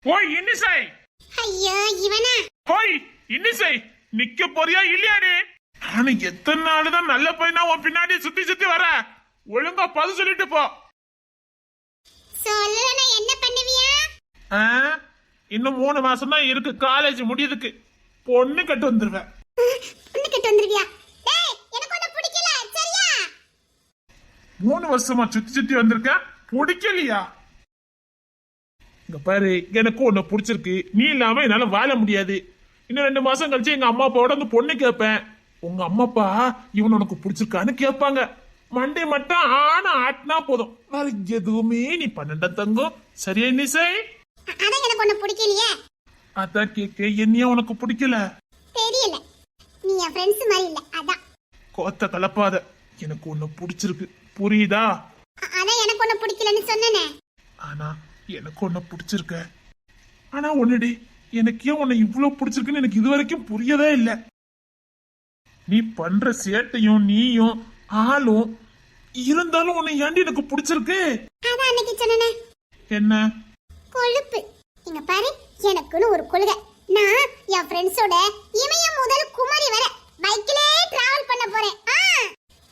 போய் இன்னிசை. ஐயோ இவனா? போய் இன்னிசை. நிக்க போறியா இல்லையாடி? நானும் எத்தனை நாளுதான் நல்ல பையனா உன் பின்னாடி சுத்தி சுத்தி வர. ஒழுங்கா பதில் சொல்லிட்டு போ. சொல்லலனா என்ன பண்ணுவியா? இன்னும் 3 மாசம் தான் இருக்கு காலேஜ் முடியதுக்கு. பொண்ணு கட்டு வந்துருவேன். பொண்ணு கட்டு வந்துருவியா? டேய் எனக்கு உன்னை பிடிக்கல சரியா? 3 வருஷமா சுத்தி சுத்தி வந்திருக்கேன், பிடிக்கலையா? இங்க பாரு, எனக்கு உன்னை பிடிச்சிருக்கு. நீ இல்லாம என்னால வாழ முடியாது. இன்னும் 2 மாசம் கழிச்சு எங்க அம்மா அப்பாவோட வந்து பொண்ணு கேட்பேன். உங்க அம்மா அப்பா இவன் உனக்கு பிடிச்சிருக்கான்னு கேட்பாங்க. மண்டே மட்டும் ஆனா ஆட்டினா போதும், வேற எதுவுமே நீ பண்ணண்ட தங்கம். சரியா நிசை? அதான் எனக்கு உன்னை பிடிக்கலையே. அதான் கேக்க, என்னையா உனக்கு பிடிக்கல? தெரியல, நீ என் ஃப்ரெண்ட்ஸ் மாதிரி இல்ல அதான். கோத்த கலப்பாத, எனக்கு உன்னை பிடிச்சிருக்கு புரியுதா? அதான் எனக்கு உன்னை பிடிக்கலன்னு சொன்னனே. ஆனா எனக்கு உன்னை பிடிச்சிருக்க. ஆனா ஒண்ணுடி, எனக்கு ஏன் உன்னை இவ்வளவு பிடிச்சிருக்குன்னு எனக்கு இது வரைக்கும் புரியவே இல்லை. நீ பண்ற சேட்டையும் நீயும் ஆளும் இருந்தாலும் உன்னை ஏண்டி எனக்கு பிடிச்சிருக்கு? அதான் அன்னைக்கு சொன்னனே. என்ன கொழுப்பு? இங்க பாரு, எனக்குன்னு ஒரு கொள்கை. நான் என் ஃப்ரெண்ட்ஸோட இமயம் முதல் குமரி வரை பைக்கிலே டிராவல் பண்ண போறேன்.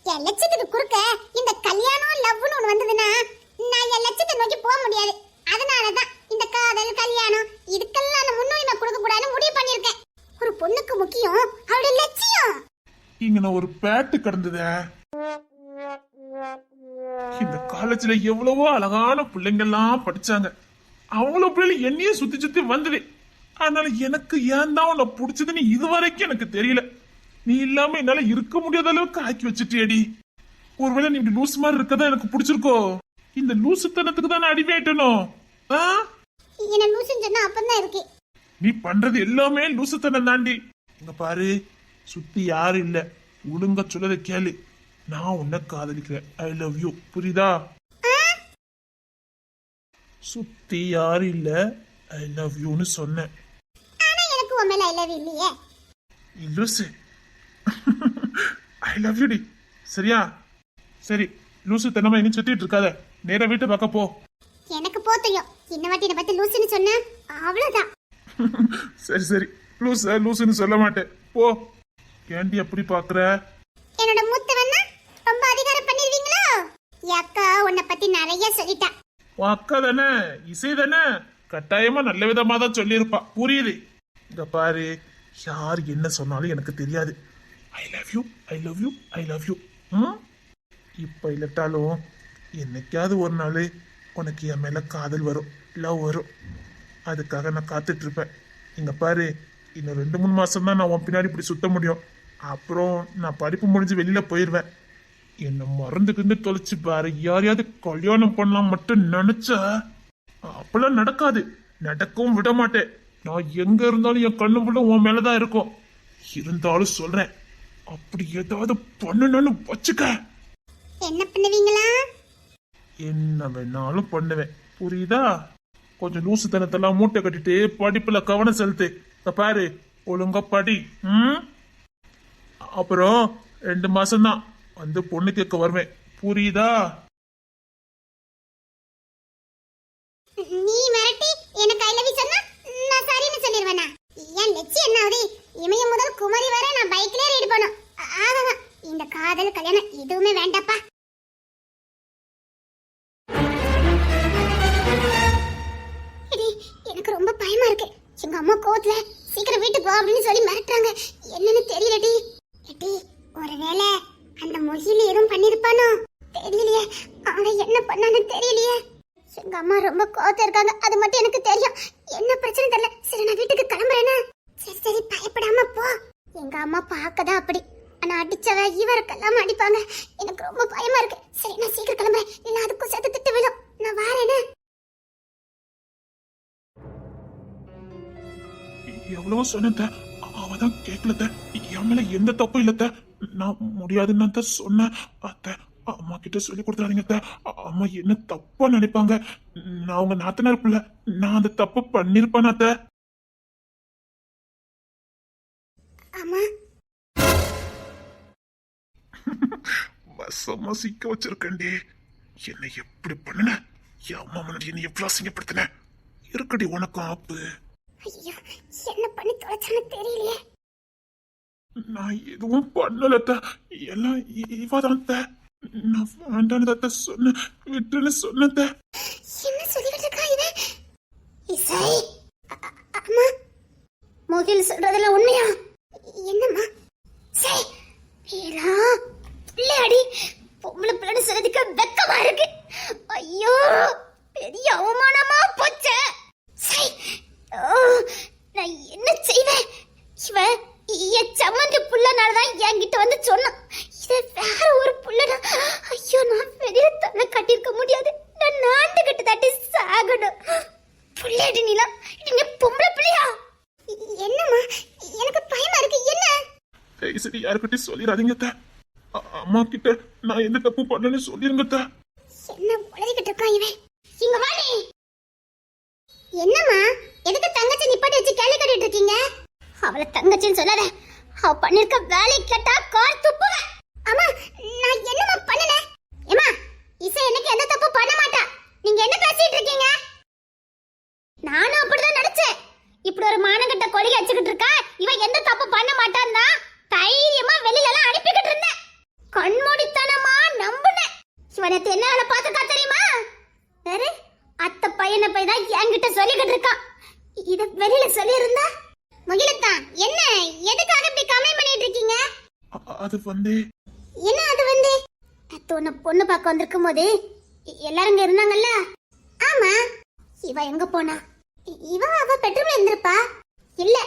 என் லட்சத்துக்கு குறுக்க இந்த கல்யாணம் லவ்னு ஒன்று வந்ததுன்னா நான் என் லட்சத்தை நோக்கி போக முடியாது. அதனாலதான் இந்த காதல் கல்யாணம் இதுக்கெல்லாம் நான் முன்னுரிமை கொடுக்க கூடாதுன்னு முடிவு பண்ணிருக்கேன். ஒரு பொண்ணுக்கு முக்கியம் அவளுடைய லட்சியம். இங்க நான் ஒரு பேட்டு கடந்தத. இந்த காலேஜ்ல எவ்வளவோ அழகான பிள்ளைங்க எல்லாம் படிச்சாங்க. அவ்வளவு பிள்ளைங்க என்னையே சுத்தி சுத்தி வந்தது. அதனால எனக்கு ஏன் தான் உன்னை பிடிச்சதுன்னு இதுவரைக்கும் எனக்கு தெரியல. நீ இல்லாம என்னால இருக்க முடியாத அளவுக்கு ஆக்கி வச்சுட்டியடி. ஒருவேளை நீ இப்படி லூஸ் மாதிரி இருக்கதான் எனக்கு பிடிச்சிருக்கோ? இந்த லூசுத்தனத்துக்கு தான் அடிமையாயிட்டனும். என்ன லூசுன்னு சொன்னா அப்பதான் இருக்கு. நீ பண்றது எல்லாமே லூசுத்தனம் தாண்டி. இங்க பாரு, சுத்தி யாரும் இல்ல, ஒழுங்கா சொல்லத கேளு. நான் உன்னை காதலிக்கிறேன். ஐ லவ் யூ, புரியுதா? சுத்தி யாரும் இல்ல, ஐ லவ் யூன்னு சொன்னேன். ஆனா எனக்கு உன் மேல ஐ லவ் இல்லையே. லூசு. ஐ லவ் யூ டி. சரியா? சரி, லூசு தனமா இனி சுத்திட்டு இருக்காத, நேரா வீட்டை பார்க்க போ. எனக்கு போ தெரியும். இந்த வாட்டி என்ன பத்தி லூசுன்னு சொன்ன அவ்வளவுதான். சரி சரி, லூசுன்னு சொல்ல மாட்டேன், போ. ஏண்டி அப்படி பாக்குற? என்னோட மூத்தவன்னா ரொம்ப அதிகாரம் பண்ணிருவீங்களோ? அக்கா உன்னை பத்தி நிறைய சொல்லிட்டா. உன் அக்கா தானே, இசை தானே, கட்டாயமா நல்ல விதமா தான் சொல்லியிருப்பா. புரியுது? இங்க பாரு, யார் என்ன சொன்னாலும் எனக்கு தெரியாது. ஐ love you, I love you, I love you. இப்ப இல்லட்டாலும் என்னைக்காவது ஒரு நாள் உனக்கு என் மேல காதல் வரும், லவ் வரும். அதுக்காக நான் காத்துட்டு இருப்பேன். இங்க பாரு, இன்னும் 2-3 மாசம் தான் நான் உன் பின்னாடி இப்படி சுத்த முடியும். அப்புறம் நான் படிப்பு முடிஞ்சு வெளியில போயிடுவேன். என்ன மறந்துக்கிட்டு தொலைச்சு பாரு. யாரையாவது கல்யாணம் பண்ணலாம் மட்டும் நினைச்சா அப்பெல்லாம் நடக்காது, நடக்கவும் விட மாட்டேன். நான் எங்க இருந்தாலும் என் கண்ணு ஃபுல்லா உன் மேலதான் இருக்கும். இருந்தாலும் சொல்றேன், அப்படி ஏதாவது பண்ணணும்னு வச்சுக்க. என்ன பண்ணுவீங்களா? என்ன வேணாலும் பண்ணுவேன், புரியுதா? கொஞ்சம் லூசுத்தனத்தெல்லாம் மூட்டை கட்டிட்டு படிப்புல கவனம் செலுத்து. பாரு, ஒழுங்கா படி. அப்புறம் 2 மாசம் தான் வந்து பொண்ணு கேட்க வருவேன், புரியுதா? நீ மிரட்டி எனக்கு ஐ லவ் யூ சொன்னா நான் சரின்னு சொல்லிடுவேனா? என் லட்சியம் என்ன ஆகுது? இமயம் முதல் குமரி வரை நான் பைக்லயே ரைடு போணும். இந்த காதல் கல்யாணம் எதுவுமே வேண்டாப்பா. எனக்கு ரொம்ப பயமா இருக்கு. எங்க அம்மா கோவத்துல சீக்கிரம் வீட்டுக்கு போ அப்படின்னு சொல்லி மிரட்டுறாங்க. என்னன்னு தெரியலடி. எடி, ஒருவேளை அந்த மொழியில எதுவும் பண்ணிருப்பானோ தெரியலையே. அவன் என்ன பண்ணான்னு தெரியலையே. எங்க அம்மா ரொம்ப கோவத்துல இருக்காங்க, அது மட்டும் எனக்கு தெரியும். என்ன பிரச்சனை தெரியல. சரி, நான் வீட்டுக்கு கிளம்புறேன்னா. சரி சரி, பயப்படாம போ. எங்க அம்மா பார்க்கதான் அப்படி, ஆனா அடிச்சவ இவருக்கெல்லாம் அடிப்பாங்க. எனக்கு ரொம்ப பயமா இருக்கு. சரி, நான் சீக்கிரம் கிளம்புறேன், இல்ல அதுக்கும் சேர்த்து திட்டு விழும். நான் வாரேன்னு. எவ்வளவோ சொன்னத, அவதான் கேட்கலத. என் மேல எந்த தப்பும் இல்லத்த. நான் முடியாதுன்னு தான் சொன்னேன். அத்த, அம்மா கிட்ட சொல்லி கொடுத்துறாதீங்க அத்த. அம்மா என்ன தப்பா நினைப்பாங்க. நான் உங்க நாத்தனார் பிள்ளை, நான் அந்த தப்பு பண்ணிருப்பேன் அத்த. அம்மா வசமா சிக்க வச்சிருக்கேன்டி. என்னை எப்படி பண்ணுன? என் அம்மா முன்னாடி என்ன எவ்வளவு அசிங்கப்படுத்தின? இருக்கடி உனக்கு ஆப்பு. ஐயோ என்ன பண்ணி தொலைச்சானு தெரியலையே. நான் எதுவும் பண்ணலத்த, எல்லாம் இவதான். நான் வேண்டானத சொன்ன, விட்டுன்னு சொன்னத. என்ன சொல்லிக்கிட்டு இருக்கா இவன்? இசை அம்மா, முகில் சொல்றதுல உண்மையா? என்னம்மா? சரி வீரா பிள்ளையாடி, பொம்பளை பிள்ளை சொல்றதுக்கு வெக்கமா இருக்கு. ஐயோ பெரிய அவமானமா போச்சே. சரி நான் என்ன செய்வேன்? இவன் என் சம்மந்தி புள்ளனாலதான் என்கிட்ட வந்து சொன்னான். இதை வேற ஒரு புள்ளனா, ஐயோ நான் பெரிய தலை கட்டிருக்க முடியாது. நான் நாட்டுக்கிட்ட தாட்டி சாகணும். புள்ளையாடி நீலா, நீ பொம்பளை பிள்ளையா? என்னம்மா எனக்கு பயமா இருக்கு. என்ன? சரி யாருக்கிட்டையும் சொல்லிடாதீங்க அத்தை. அம்மா கிட்ட நான் எந்த தப்பு பண்ணேன்னு சொல்லிருங்க அத்தை. என்ன உளறிக்கிட்டு இருக்கான் இவன்? இங்க வா நீ. என்னம்மா எதுக்கு தங்கச்சி நிப்பாட்டி வச்சு கேள்வி கேட்டுட்டு இருக்கீங்க? அவளை தங்கச்சின்னு சொல்லாத. அவ பண்ணிருக்க வேலையை கேட்டா கார் துப்புவேன். அம்மா நான் என்னம்மா பண்ணல? ஏமா இசை எனக்கு எந்த தப்பு பண்ண மாட்டா. நீங்க என்ன பேசிட்டு இருக்கீங்க? நானும் அப்படிதான் நினைச்சேன். இப்படி ஒரு மானகட்ட கொடி வச்சுக்கிட்டு இருக்கா, இவன் எந்த தப்பு பண்ண மாட்டான்னா தைரியமா வெளியில எல்லாம் அனுப்பிக்கிட்டு இருந்தேன். கண்மூடித்தனமா நம்புனேன். இவனத்தை என்ன வேலை பார்த்துக்கா தெரியுமா? வேற அத்தை பையனை போய் தான் என்கிட்ட சொல்லிக்கிட்டு இருக்கான். இத வெளியில சொல்லி இருந்தா முகிலத்தா என்ன எதுக்காக இப்படி கமெண்ட் பண்ணிட்டு இருக்கீங்க? அது வந்து என்ன அது வந்து அத்தோன பொண்ணு பார்க்க வந்திருக்கும் போது எல்லாரும் இங்க இருந்தாங்கல்ல? ஆமா. இவ எங்க போனா? அவ பெட்ரூம்ல இருந்திருப்பா. இல்ல.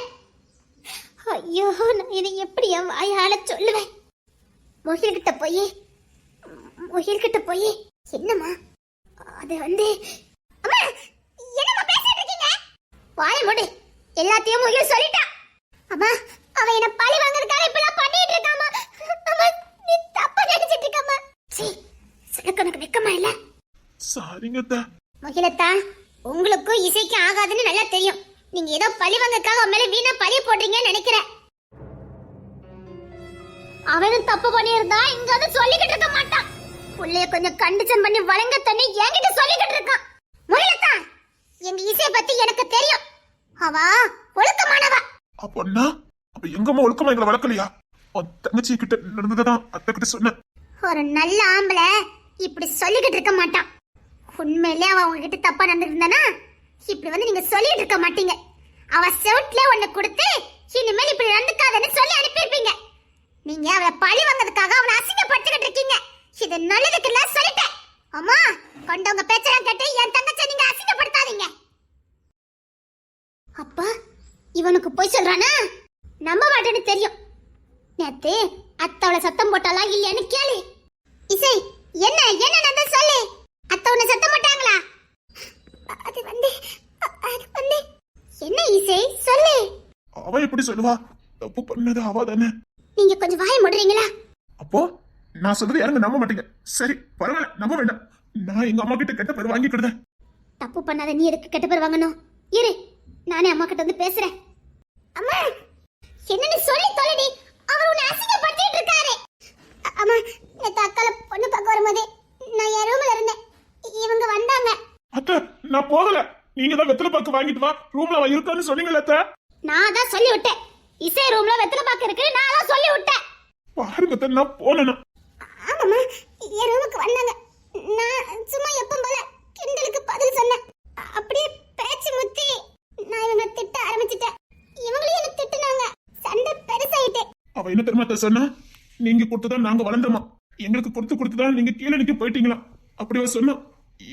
ஐயோ நான் இதை எப்படி என் வாயால சொல்லுவேன்? முகில்கிட்ட போய் என்னம்மா அது வந்து அம்மா என்னம்மா பேசிட்டு இருக்கீங்க? வாய மூடு. எல்லாத்தையும் முகில் சொல்லிட்டா. அம்மா அவ என்ன பழி வாங்குறதுக்காக இப்படிலாம் பண்ணிட்டு இருக்காமா. அம்மா நீ தப்பா நினைச்சிட்டு இருக்கம்மா. சீ சொல்லுக்கு எனக்கு வெக்கமா இல்ல? சாரிங்க அத்தை. முகிலத்தா உங்களுக்கும் இசைக்கு ஆகாதுன்னு நல்லா தெரியும். நீங்க ஏதோ பழி வாங்கறதுக்காக மேல வீணா பழி போடுறீங்கன்னு நினைக்கிறேன். அவனும் தப்பு பண்ணியிருந்தா இங்க வந்து சொல்லிக்கிட்டு இருக்க மாட்டான். புள்ளைய கொஞ்சம் கண்டிஷன் பண்ணி வழங்க தண்ணி என்கிட்ட சொல்லிக்கிட்டு இருக்கான். முகிலத்தா எங்க இசைய பத்தி எனக்கு தெரியும். அவ ஒழுக்கமானவ. அப்பன்னா அப்ப எங்கம்மா ஒழுக்கமா எங்களை வளர்க்கலையா? தங்கச்சி கிட்ட நடந்ததான் அத்தை கிட்ட சொன்னேன். ஒரு நல்ல ஆம்பளை இப்படி சொல்லிக்கிட்டு இருக்க மாட்டான். உண்மையிலே அவ உங்ககிட்ட தப்பா நடந்துட்டு இருந்தானா இப்படி வந்து நீங்க சொல்லிட்டு இருக்க மாட்டீங்க. அவ செவுட்ல ஒண்ணு கொடுத்து இனிமேல் இப்படி நடந்துக்காதன்னு சொல்லி அனுப்பியிருப்பீங்க. நீங்க அவளை பழி வாங்கிறதுக்காக அவளை அசிங்கப்படுத்திக்கிட்டு இருக்கீங்க. இது நல்லதுக்கு இல்ல சொல்லிட்டேன். அம்மா கொண்டவங்க பேச்செல்லாம் கேட்டு என் தங்கச்சி நீங்க அசிங்கப்படுத்தாதீங்க. அப்பா இவனுக்கு போய் சொல்றானா? நம்ப மாட்டேன்னு தெரியும். நேத்து அத்தவளை சத்தம் போட்டாலா இல்லையான்னு கேளு. இசை என்ன நடந்து சொல்லு. அத்தவனை சத்தம் போட்டாங்களா? அது வந்து என்ன இசை சொல்லு. அவ எப்படி சொல்லுவா? தப்பு பண்ணது அவ தானே. நீங்க கொஞ்சம் வாய மூடுறீங்களா? அப்போ நான் சொல்றது யாருங்க நம்ப மாட்டீங்க. சரி பரவாயில்ல, நம்ப வேண்டாம். நான் எங்க அம்மா கிட்ட கெட்ட பேர் வாங்கிக்கிட்டேன். தப்பு பண்ணாத நீ எதுக்கு கெட்ட பேர் வாங்கணும்? இரு நானே அம்மா கிட்ட வந்து பேசுறேன். அம்மா என்னன்னு சொல்லி தொலைடி. அவர் உன்னை அசிங்கப்படுத்திட்டு இருக்காரு. அம்மா நேத்து அக்கால பொண்ணு பார்க்க வரும்போது நான் என் ரூம்ல இருந்தேன். இவங்க வந்தாங்க. அத்தை நான் போகல. நீங்க தான் வெத்தலை பாக்கு வாங்கிட்டு வா ரூம்ல அவ இருக்கான்னு சொன்னீங்கல்ல அத்தை. நான் தான் சொல்லி விட்டேன். இசை ரூம்ல வெத்தலை பாக்கு இருக்கு நான் தான் சொல்லி விட்டேன். பாருங்க அத்தை நான் போனேனா? ஆமாம்மா என் ரூமுக்கு வந்தாங்க. நான் சும்மா எப்பவும் போல கிண்டலுக்கு பதில் சொன்னேன். அப்படியே பேச்சு முத்தி நான் இவங்க திட்ட ஆரம்பிச்சிட்டேன். இவங்களும் என்ன திட்டுனாங்க. சண்டை பெருசாயிட்டு. அவ என்ன தெரியுமா சொன்னா? நீங்க கொடுத்துதான் நாங்க வளர்ந்தோமா, எங்களுக்கு கொடுத்துதான் நீங்க கீழே நிக்க போயிட்டீங்களா அப்படியே சொன்னா.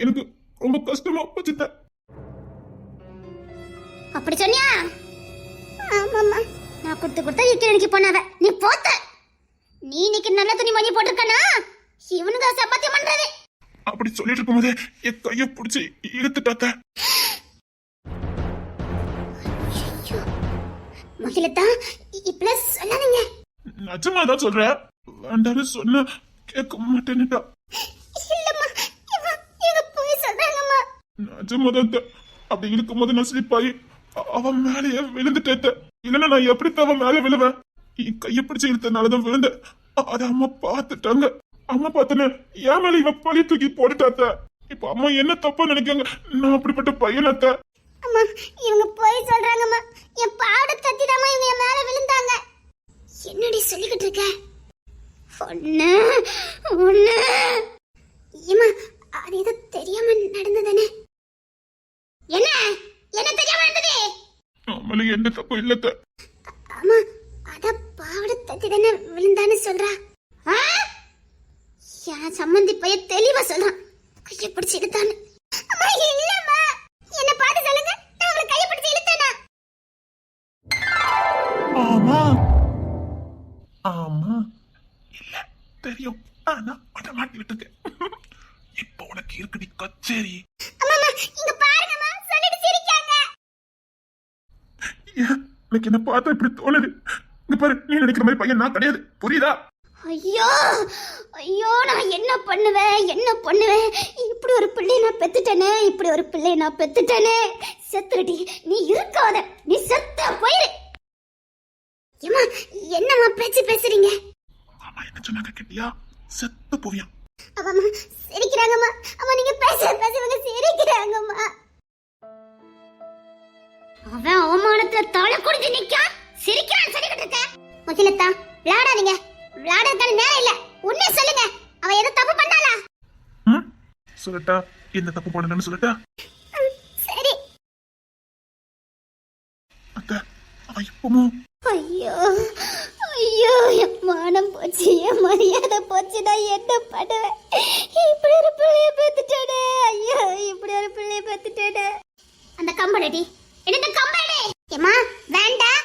எனக்கு ரொம்ப கஷ்டமா போச்சுட்ட. அப்படி சொன்னியா? ஆமாம்மா நான் கொடுத்தா கீழே நிக்க போனாவ. நீ போத்த நீ இன்னைக்கு நல்ல துணி மணி போட்டிருக்கனா இவனுக்கு சப்பாத்தியம் பண்றது. அப்படி சொல்லிட்டு இருக்கும்போதே என் கைய பிடிச்சி இழுத்துட்டாத்த. மகிழத்தா இப்படி சொல்லாதீங்க. நிஜமா தான் சொல்றேன். வேண்டான்னு சொன்ன கேட்க மாட்டேன்னுட்டா. இல்லம்மா இவங்க போய் சொல்றாங்கம்மா. நிஜமா தான். அப்படி இருக்கும்போது நான் ஸ்லிப் ஆகி அவன் மேலேயே விழுந்துட்டேன். இல்லைன்னா நான் எப்படி அவன் மேலே விழுவேன்? என் கையை பிடிச்சி இழுத்தனாலதான் விழுந்தேன். அதை அம்மா பார்த்துட்டாங்க. அம்மா பார்த்தன என் மேல இவ பழி தூக்கி போட்டுட்டாத்த. இப்ப அம்மா என்ன தப்பா நினைக்காங்க? நான் அப்படிப்பட்ட பையனத்த. அம்மா இவங்க போய் சொல்றாங்கம்மா. என் பாவாடை தத்திதாம்மா இவங்க என் மேல விழுந்தாங்க. என்னடி சொல்லிக்கிட்டு இருக்க? ஒண்ணு ஒண்ணு ஏமா அது ஏதோ தெரியாம நடந்ததானே? என்ன என்ன தெரியாம நடந்தது? நம்மள எந்த தப்பு இல்லத்த. அம்மா அத பாவாடை தத்திதானே விழுந்தான்னு சொல்றா. யா சம்மந்தி பைய தெளிவா சொல்றான். கையை பிடிச்சு இழுத்தான்னு. அம்மா இல்லம்மா, என்ன பார்த்து சொல்லுங்க. நான் உங்களை கையை பிடிச்சு இழுத்தேனா? ஆமா ஆமா இல்ல தெரியும், ஆனா அத மாட்டி விட்டுருக்கேன். இப்போ உனக்கு இருக்குடி கச்சேரி. அம்மா இங்க பாருங்கம்மா, சொல்லிட்டு சிரிக்காங்க. ஏன் எனக்கு என்ன பார்த்தா இப்படி தோணுது? இங்க பாரு, நீ நினைக்கிற மாதிரி பையன் நான் கிடையாது, புரியுதா? ஐயோ ஐயோ, நான் என்ன பண்ணுவேன் இப்படி ஒரு பிள்ளை நான் பெத்துட்டேனே. செத்துடி, நீ இருக்காத, நீ செத்த போயிரு. ஏமா என்னம்மா பேச்சு பேசுறீங்க? அம்மா என்ன சொன்னாங்க கேட்டியா? செத்து போவியா? அம்மா சிரிக்கிறாங்கம்மா. அம்மா நீங்க பேச இவங்க சிரிக்கிறாங்கம்மா. அவன் அவமானத்துல தலை குடிஞ்சு நிக்கான், சிரிக்கிறான். சொல்லிக்கிட்டு இருக்க முகிலத்தா, விளையாடாதீங்க. விளையாடுறதுக்கான நேரம் இல்ல. உண்மையை சொல்லுங்க, அவ ஏதோ தப்பு பண்ணாளா? சொல்லட்டா? என்ன தப்பு பண்ணணும்னு சொல்லட்டா? சரி. அத்தை, அவ இப்பவும் ஐயோ ஐயோ, என் மானம் போச்சு, என் மரியாதை போச்சு. நான் என்ன பண்ணுவேன்? இப்படி ஒரு பிள்ளைய பெத்துட்டேனே. ஐயோ, இப்படி ஒரு பிள்ளைய பெத்துட்டேனே. அந்த கம்பளடி எனக்கு கம்பளடி. ஏமா வேண்டாம்.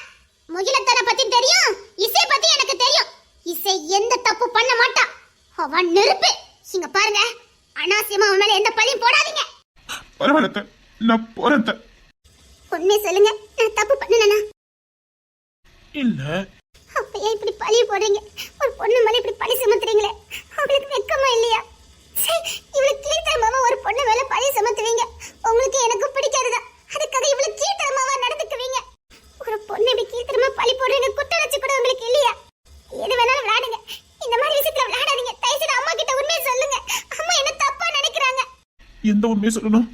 முகிலத்தனை பத்தி தெரியும், இசை பத்தி எனக்கு தெரியும். இசை எந்த தப்பு பண்ண மாட்டா. அவன் நெருப்பு. இங்க பாருங்க, அனாவசியமா அவன் மேல எந்த பழியும் போடாதீங்க. பரவாயில்ல, நான் போறேன். உண்மையை சொல்லுங்க, நான் தப்பு பண்ணலனா? இல்ல. அப்ப ஏன் இப்படி பழிய போடுறீங்க? ஒரு பொண்ணு மேல இப்படி பழி சுமத்துறீங்களே, உங்களுக்கு வெக்கமா இல்லையா? இவ்வளவு கீழ்த்தரமாவா ஒரு பொண்ணு மேல பழி சுமத்துவீங்க? உங்களுக்கு எனக்கு பிடிக்காதுதான், அதுக்காக இவ்வளவு கீழ்த்தரமாவா நடந்துக்குவீங்க? ஒரு பொண்ணு இப்படி கீழ்த்தரமா பழி போடுறீங்க, குட்ட வச்சு கூட உங்களுக்கு இல்லையா? எது வேணாலும் விளையாடுங்க, இந்த மாதிரி விஷயத்துல விளையாடாதீங்க. தயவுசெய்து அம்மா கிட்ட உண்மையை சொல்லுங்க. அம்மா என்ன தப்பா நினைக்கிறாங்க. எந்த உண்மையை சொல்லணும்?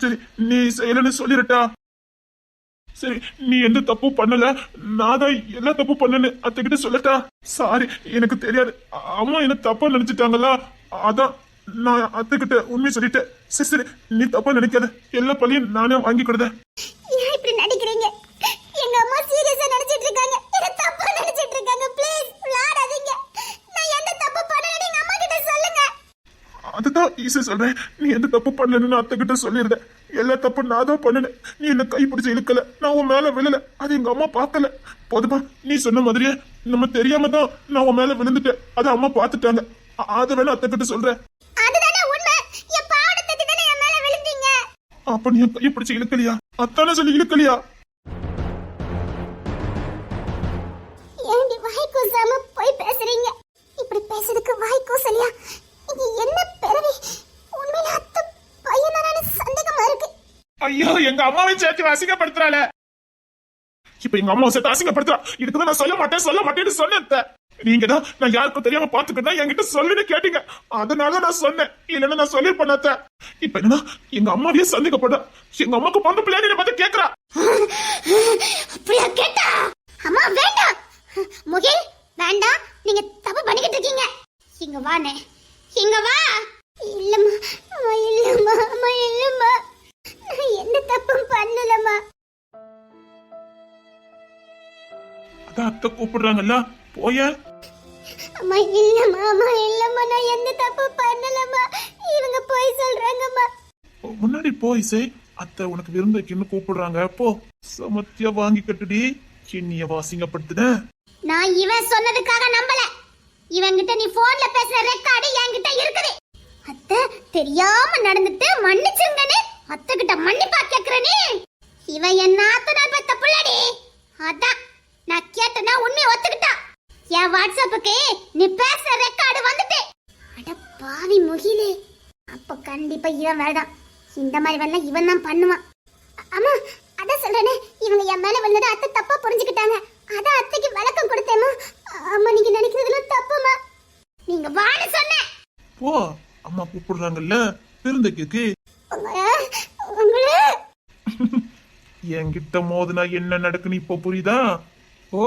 சரி, நீ செய்யலன்னு சொல்லிருட்டா? சரி, நீ எந்த தப்பு பண்ணல, நான் தான் எல்லா தப்பு பண்ணனு அத்தைகிட்ட சொல்லட்டா? சாரி, எனக்கு தெரியாது. அம்மா என்ன தப்பா நினைச்சிட்டாங்களா, அதான் நான் அத்தைகிட்ட உண்மை சொல்லிட்டேன். சரி சரி, நீ தப்பா நினைக்காத, எல்லா பள்ளியும் நானே வாங்கி கொடுத்தேன். ஏன் இப்படி நடிக்கிறீங்க? எங்க அம்மா சீரியஸா நினைச்சிட்டு இருக்காங்க, என்ன தப்பா நினைச்சிட்டு இருக்காங்க. ப்ளீஸ் விளையாடாதீங்க. நான் எந்த தப்பு பண்ணலன்னு எங்க அம்மா கிட்ட சொல்லுங்க. அதுதான் ஈஸி சொல்றேன், நீ எந்த தப்பு பண்ணலன்னு அத்தைகிட்ட சொல்லிருந்தேன். எல்லா தப்பு நான் தான் பண்ணனேன். நீ என்ன கை பிடிச்சு இழுக்கல, நான் உன் மேல விழல, அது எங்க அம்மா பார்க்கல. போதுமா, நீ சொன்ன மாதிரியே நம்ம தெரியாம தான் நான் உன் மேல விழுந்துட்டேன், அதை அம்மா பார்த்துட்டாங்க. அது வேணா அத்தைகிட்ட சொல்றேன். அதுதானே உண்மை. என் பாவாடை தட்டி தானே என் மேல விழுந்தீங்க. அப்ப நீ என் கையை பிடிச்சு இழுக்கலையா? அத்தானே சொல்லி இழுக்கலையா? ஏண்டி வாய் கூசாம போய் பேசுறீங்க? இப்படி பேசுறதுக்கு வாய் கூசலையா? இது என்ன பிறவி? உண்மையில அத்தை பையனானு சந்தேகமா இருக்கு. ஐயோ, எங்க அம்மாவை சேர்த்து அசிங்கப்படுத்துறாளே. இப்ப எங்க அம்மாவை சேர்த்து அசிங்கப்படுத்துறா. இதுக்குதான் நான் சொல்ல மாட்டேன்னு சொன்னேன். நீங்க தான் நான் யாருக்கும் தெரியாம பாத்துக்கிட்டா என்கிட்ட சொல்லுன்னு கேட்டீங்க, அதனால நான் சொன்னேன். இல்லன்னா நான் சொல்லிருப்பேன். இப்ப என்னன்னா எங்க அம்மாவையே சந்தேகப்பட, எங்க அம்மாக்கு பொண்ணு பிள்ளைய பார்த்து கேக்குறா. அப்படியா கேட்டா? அம்மா வேண்டாம், முகில் வேண்டாம், நீங்க தப்பு பண்ணிக்கிட்டு இருக்கீங்க. இங்க வானே, இங்க வா. இல்லம்மா, இல்லம்மா, நான் எந்த தப்பும் பண்ணலம்மா. அதான் அத்தை கூப்பிடுறாங்கல்ல, போய. அம்மா இல்லம்மா, நான் எந்த தப்பு பண்ணலம்மா. இவங்க போய் சொல்றாங்கம்மா. முன்னாடி போய் செய். அத்தை உனக்கு விருந்தைக்குன்னு கூப்பிடுறாங்க, போ. சமத்தியா வாங்கி கட்டுடி, சின்னிய வாசிங்கப்படுத்துன. நான் இவன் சொன்னதுக்காக நம்பல. இவன்கிட்ட நீ போன்ல பேசுற ரெக்கார்டு என்கிட்ட இருக்குது. அத்தை தெரியாம நடந்துட்டு மன்னிச்சுங்கன்னு அத்தை கிட்ட மன்னிப்பா கேக்குற நீ? இவன் என்ன ஆத்தனார் பெத்த புள்ளடி. அதான் நான் கேட்டனா உண்மையை ஒத்துக்கிட்டா. என் வாட்ஸ்அப்புக்கு நீ பேசுற ரெக்கார்டு வந்துட்டு. அட பாவி முகிலே, அப்ப கண்டிப்பா இவன் வேறதான். இந்த மாதிரி வேலை இவன் தான் பண்ணுவான். அம்மா அதான் சொல்றேனே, இவங்க என் மேல விழுந்ததை அத்தை தப்பா புரிஞ்சுக்கிட்டாங்க. அதான் அத்தைக்கு விளக்கம் கொடுத்தேமா. அம்மா நீங்க நினைக்கிறதுலாம் தப்புமா. நீங்க வான்னு சொன்ன. போ, அம்மா கூப்பிடுறாங்கல்ல விருந்தைக்கு. என்கிட்ட மோதுனா என்ன நடக்குன்னு இப்போ புரியுதா? ஓ,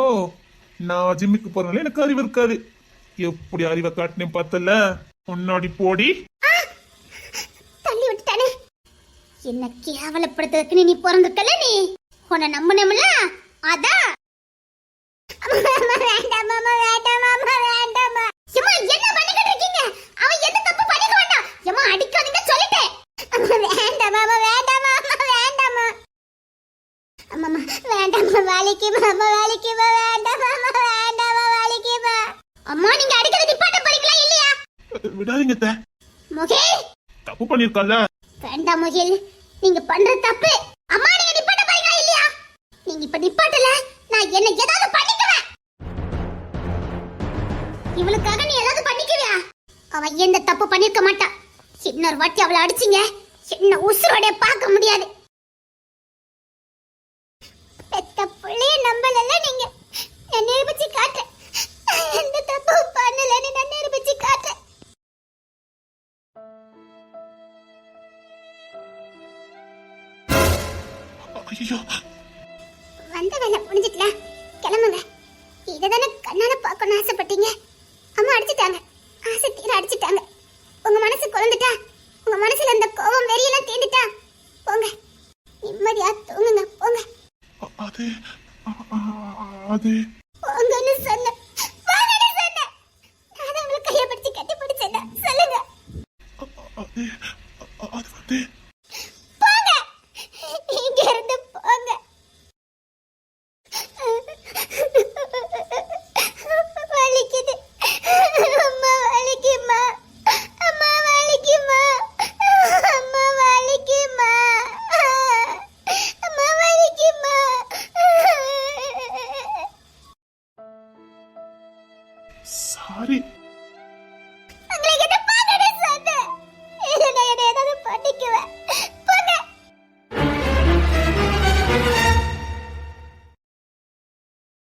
நான் ஜிம்முக்கு போறதுனால எனக்கு அறிவு இருக்காது. எப்படி அறிவை காட்டினேன் பார்த்தல. முன்னாடி போடி. தள்ளி விட்டுட்டானே. என்ன கேவலப்படுத்துறதுக்கு நீ பிறந்திருக்கல. நீ உன்னை நம்பணும்ல, அதான். வேண்டாம் மாமா, வேண்டாம் மாமா, வேண்டாம் மாமா. எம்மா, என்ன பண்ணிக்கிட்டு இருக்கீங்க? அவன் எந்த தப்பு பண்ணிக்க வேண்டாம். எம்மா, அடிக்காதீங்க சொல்லிட்டேன். வேண்டாம் மாமா, வேண்டாம் மாமா, வேண்டாம் மாமா. அம்மா, வேண்டாம் மாமா, வலிக்கு மாமா, வலிக்கு மாமா, வேண்டாம் மாமா, வேண்டாம் மாமா, வலிக்கு மாமா. அம்மா, நீங்க அடிக்கிறது நிப்பாட்ட போறீங்களா இல்லையா? விடாதீங்க அத்தை. முகில், தப்பு பண்ணிருக்கல. வேண்டாம் முகில், நீங்க பண்ற தப்பு. அம்மா, நீங்க நிப்பாட்ட போறீங்களா இல்லையா? நீங்க இப்ப நிப்பாட்டல, நான் என்ன ஏதாவது பண்ணிக்குவேன். இவளுக்காக நீ ஏதாவது பண்ணிக்குவியா? அவ எந்த தப்பு பண்ணிருக்க மாட்டா. இன்னொரு வாட்டி அவளை அடிச்சீங்க, என்ன உசுரோட பார்க்க முடியாது. பெத்த புள்ளைய நம்பலல நீங்க. நான் நிரூபிச்சு காட்டுறேன். எந்த தப்பு பண்ணலன்னு நான் நிரூபிச்சு காட்டுறேன். ஐயோ, வந்த வேலை முடிஞ்சிட்டல, கிளம்புங்க. இததானே கண்ணால பார்க்கணும்னு ஆசைப்பட்டீங்க. அம்மா அடிச்சிட்டாங்க, ஆசை தீர அடிச்சிட்டாங்க. உங்க மனசு குழந்துட்டா, உங்க மனசுல இந்த கோபம் வெறியெல்லாம் தீந்துட்டா, போங்க நிம்மதியா தூங்குங்க. போங்க. அது அது போங்கன்னு சொன்னேன். போங்கன்னு சொன்னேன். நான் உங்களை கையை பிடிச்சு கட்டி பிடிச்சேன். சொல்லுங்க. அது அது வந்து போங்க, இங்க இருந்து போங்க. வலிக்குது அம்மா, வலிக்குமா அம்மா, வலிக்குமா அம்மா, வலிக்குமா அம்மா, வலிக்குமா. சாரி.